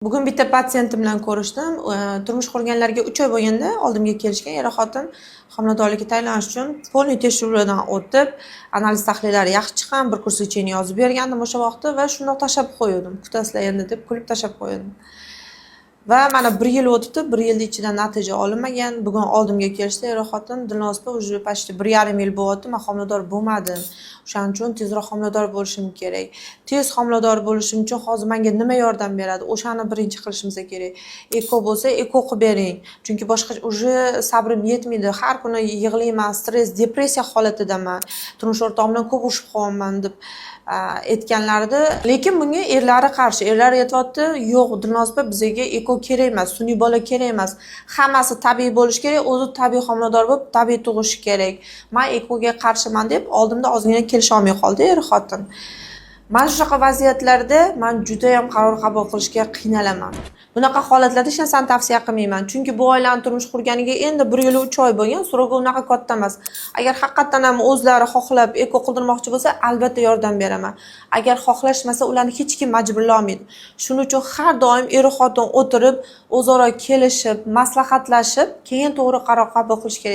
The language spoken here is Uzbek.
Bugun bitta patsiyentim bilan ko'rishdim. Turmush qurganlarga 3 oy bo'lganda oldimga kelishgan er-xotin homiladorlikka tayyorlanish uchun polniy tekshiruvdan o'tib, analiz tahlillari yaxshi chiqqan, bir kurs lecheniya yozib bergandim o'sha vaqtda va shundoq tashlab qo'ydim. Kutasizlar endi deb kulib tashlab qo'ydim. Va mana 1 yil o'tibdi, 1 yilning ichida natija olinmagan. Bugun oldimga kelishdi er-xotin, Dilnozda уже почти 1,5 yil bo'lyapti, men homilador bo'lmadim. O'shaning uchun tezroq homilador bo'lishim kerak. Tez homilador bo'lishim uchun hozir menga nima yordam beradi? O'shani birinchi qilishimiz kerak. Eko bo'lsa, eko qilib bering. Chunki boshqa уже sabrim yetmaydi. Har kuni yig'layman, stress, depressiya holatidaman. Turmush o'rtog'im bilan ko'p urushib qolman deb aytganlarida, lekin bunga erlari qarshi. Erlar aytayapti, "Yo'q, Dilnozda bizga eko kerak emas, sun'iy bola kerak emas. Hammasi tabiiy bo'lishi kerak, o'zi tabiiy homilador bo'lib, tabiiy tug'ishi kerak. Men ekoga qarshiman" deb oldimda ozgina kelisha olmay qoldi er-xotin. Mana shunaqa vaziyatlarda men juda ham qaror qabul qilishga qiynalaman. Bunaqa holatlarda hech narsani tavsiya qilmayman. Chunki bu oilani turmush qurganiga endi 1 yil 3 oy bo'lgan, so'rovi unaqa katta emas. Agar haqiqatan ham o'zlari xohlab eko qildirmoqchi bo'lsa, albatta yordam beraman. Agar xohlashmasa, ularni hech kim majburlay olmaydi. Shuning uchun har doim er-xotin o'tirib, o'zaro kelishib, maslahatlashib, keyin to'g'ri qaror qabul qilish kerak.